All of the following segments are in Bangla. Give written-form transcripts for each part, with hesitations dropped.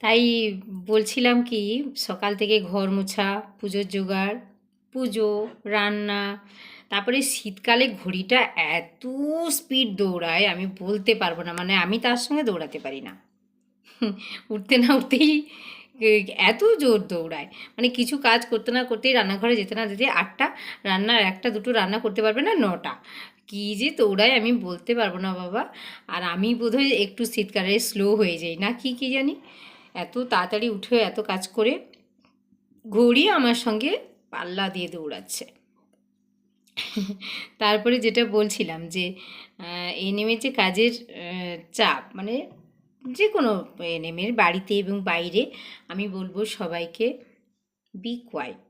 তাই বলছিলাম কি, সকাল থেকে ঘর মোছা, পুজোর জোগাড়, পুজো, রান্না, তারপরে শীতকালে ঘড়িটা এত স্পিড দৌড়ায় আমি বলতে পারবো না, মানে আমি তার সঙ্গে দৌড়াতে পারি না। উঠতে না উঠতেই এত জোর দৌড়ায়, মানে কিছু কাজ করতে না করতেই, রান্নাঘরে যেতে না যেতে 8টা, রান্নার একটা দুটো রান্না করতে পারবে না 9টা, কী যে দৌড়ায় আমি বলতে পারবো না বাবা। আর আমি বোধহয় একটু শীতকালে স্লো হয়ে যাই না, কি জানি, এত তাড়াতাড়ি উঠে এত কাজ করে ঘড়ি আমার সঙ্গে পাল্লা দিয়ে দৌড়াচ্ছে। তারপরে যেটা বলছিলাম যে এনএমের যে কাজের চাপ, মানে যে কোনো এনএমের বাড়িতে এবং বাইরে, আমি বলবো সবাইকে বি কোয়াইট,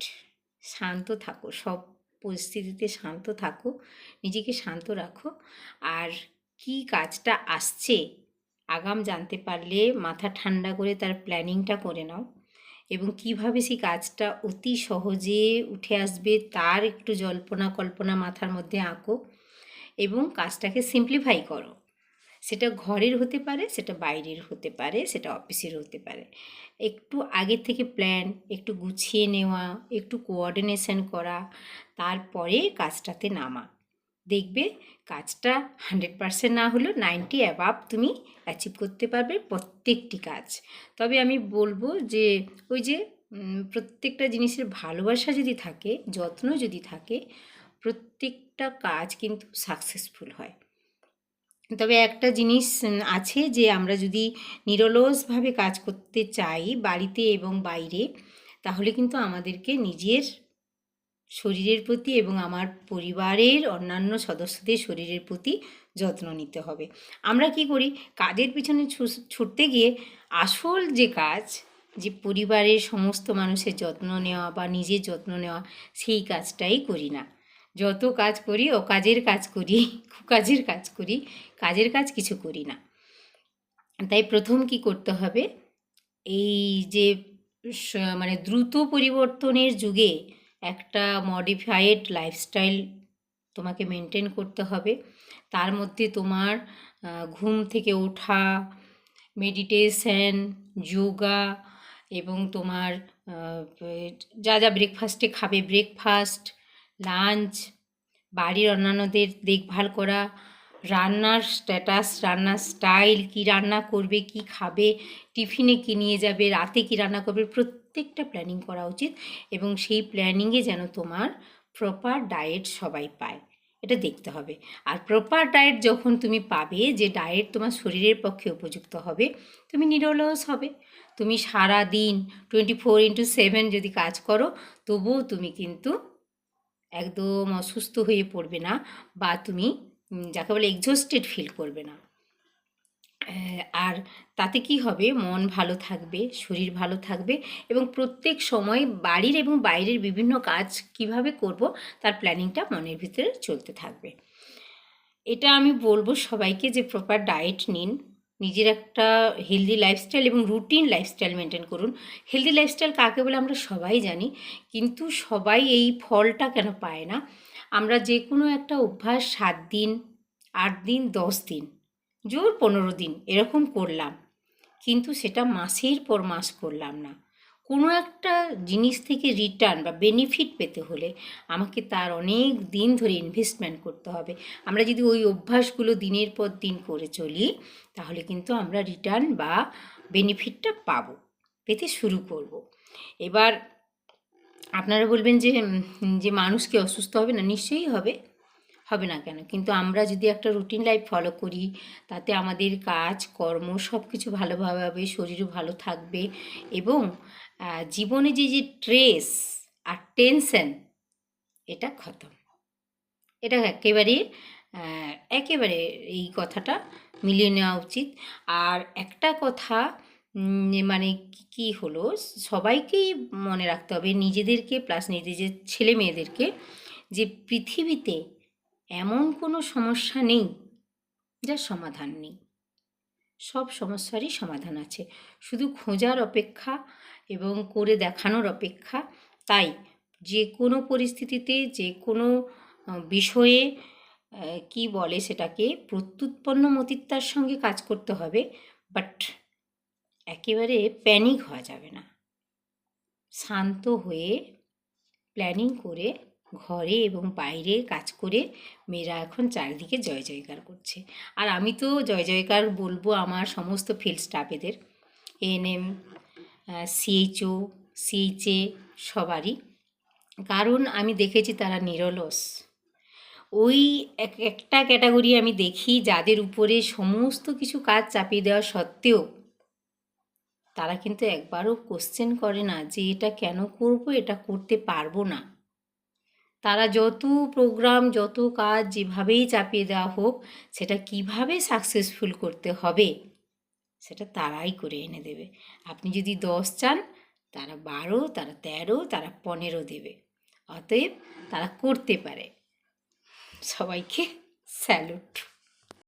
শান্ত থাকো, সব পরিস্থিতিতে শান্ত থাকো, নিজেকে শান্ত রাখো। আর কি কাজটা আসছে আগাম জানতে পারলে মাথা ঠান্ডা করে তার প্ল্যানিংটা করে নাও, এবং কিভাবে সেই কাজটা অতি সহজে উঠে আসবে তার একটু জল্পনা কল্পনা মাথার মধ্যে আঁকো, এবং কাজটাকে সিম্পলিফাই করো। সেটা ঘরের হতে পারে, সেটা বাইরের হতে পারে, সেটা অফিসের হতে পারে। একটু আগের থেকে প্ল্যান, একটু গুছিয়ে নেওয়া, একটু কোঅর্ডিনেশন করা, তারপরে কাজটাতে নামা, দেখবে কাজটা 100% না হলেও 90 অ্যাবাভ তুমি অ্যাচিভ করতে পারবে প্রত্যেকটি কাজ। তবে আমি বলবো যে ওই যে প্রত্যেকটা জিনিসের ভালোবাসা যদি থাকে, যত্ন যদি থাকে, প্রত্যেকটা কাজ কিন্তু সাকসেসফুল হয়। তবে একটা জিনিস আছে যে আমরা যদি নিরলসভাবে কাজ করতে চাই বাড়িতে এবং বাইরে, তাহলে কিন্তু আমাদেরকে নিজের শরীরের প্রতি এবং আমার পরিবারের অন্যান্য সদস্যদের শরীরের প্রতি যত্ন নিতে হবে। আমরা কি করি, কাজের পিছনে ছুটতে গিয়ে আসল যে কাজ, যে পরিবারের সমস্ত মানুষের যত্ন নেওয়া বা নিজের যত্ন নেওয়া, সেই কাজটাই করি না। যত কাজ করি অকাজের কাজ করি, কুকাজের কাজ করি, কাজের কাজ কিছু করি না। তাই প্রথম কি করতে হবে, এই যে মানে দ্রুত পরিবর্তনের যুগে একটা মডিফাইড লাইফস্টাইল তোমাকে মেনটেন করতে হবে। তার মধ্যে তোমার ঘুম থেকে ওঠা, মেডিটেশন, যোগা, এবং তোমার যা যা ব্রেকফাস্টে খাবে ব্রেকফাস্ট, লাঞ্চ, বাড়ির অন্যান্যদের দেখভাল করা, রান্নার স্ট্যাটাস, রান্নার স্টাইল, কী রান্না করবে, কি খাবে, টিফিনে কী নিয়ে যাবে, রাতে কী রান্না করবে, প্রত্যেকটা প্ল্যানিং করা উচিত। এবং সেই প্ল্যানিংয়ে যেন তোমার প্রপার ডায়েট সবাই পায়, এটা দেখতে হবে। আর প্রপার ডায়েট যখন তুমি পাবে, যে ডায়েট তোমার শরীরের পক্ষে উপযুক্ত হবে, তুমি নিরলস হবে। তুমি সারা দিন 24/7 যদি কাজ করো, তবুও তুমি কিন্তু একদম অসুস্থ হয়ে পড়বে না, বা তুমি যাকে বলে এক্সহস্টেড ফিল করবে না। আর তাতে কি হবে, মন ভালো থাকবে, শরীর ভালো থাকবে, এবং প্রত্যেক সময় বাড়ির এবং বাইরের বিভিন্ন কাজ কিভাবে করব তার প্ল্যানিংটা মনের ভিতরে চলতে থাকবে। এটা আমি বলবো সবাইকে যে প্রপার ডায়েট নিন, নিজের একটা হেলদি লাইফস্টাইল এবং রুটিন লাইফস্টাইল মেনটেন করুন। হেলদি লাইফস্টাইল কাকে বলে আমরা সবাই জানি, কিন্তু সবাই এই ফলটা কেন পায় না। আমরা যে কোনো একটা অভ্যাস 7 দিন, 8 দিন, 10 দিন, জোর 15 দিন এরকম করলাম, কিন্তু সেটা মাসের পর মাস করলাম না। কোনো একটা জিনিস থেকে রিটার্ন বা বেনিফিট পেতে হলে আমাকে তার অনেক দিন ধরে ইনভেস্টমেন্ট করতে হবে। আমরা যদি ওই অভ্যাসগুলো দিনের পর দিন করে চলি, তাহলে কিন্তু আমরা রিটার্ন বা বেনিফিটটা পাবো, পেতে শুরু করব। এবার আপনারা বলবেন যে যে মানুষ কি অসুস্থ হবে না? নিশ্চয়ই হবে, হবে না কেন? কিন্তু আমরা যদি একটা রুটিন লাইফ ফলো করি, তাতে আমাদের কাজ কর্ম সব কিছু ভালোভাবে হবে, শরীরও ভালো থাকবে, এবং জীবনে যে যে স্ট্রেস আর টেনশন, এটা খতম। এটা একেবারে একেবারে এই কথাটা মিলিয়ে নেওয়া উচিত। আর একটা কথা, মানে কি হলো, সবাইকেই মনে রাখতে হবে, নিজেদেরকে প্লাস নিজেদের ছেলে মেয়েদেরকে, যে পৃথিবীতে এমন কোনো সমস্যা নেই যার সমাধান নেই। সব সমস্যারই সমাধান আছে, শুধু খোঁজার অপেক্ষা এবং করে দেখানোর অপেক্ষা। তাই যে কোনো পরিস্থিতিতে, যে কোনো বিষয়ে, কি বলে সেটাকে, প্রত্যুৎপন্ন মতিত্বার সঙ্গে কাজ করতে হবে। বাট একেবারে প্যানিক হওয়া যাবে না। শান্ত হয়ে প্ল্যানিং করে ঘরে এবং বাইরে কাজ করে মেয়েরা এখন চারিদিকে জয় জয়কার করছে। আর আমি তো জয় জয়কার বলবো আমার সমস্ত ফিল্ড স্টাফেদের, এএনএম, সিএইচও, সিএইচএ সবারই। কারণ আমি দেখেছি তারা নিরলস। ওই একটা ক্যাটাগরি আমি দেখি যাদের উপরে সমস্ত কিছু কাজ চাপিয়ে দেওয়া সত্ত্বেও তারা কিন্তু একবারও কোশ্চেন করে না যে এটা কেন করব, এটা করতে পারবো না। তারা যত প্রোগ্রাম, যত কাজ যেভাবেই চাপিয়ে দেওয়া হোক, সেটা কিভাবে সাকসেসফুল করতে হবে সেটা তারাই করে এনে দেবে। আপনি যদি 10 চান, তারা 12, তারা 13, তারা 15 দেবে। অতএব তারা করতে পারে। সবাইকে স্যালুট।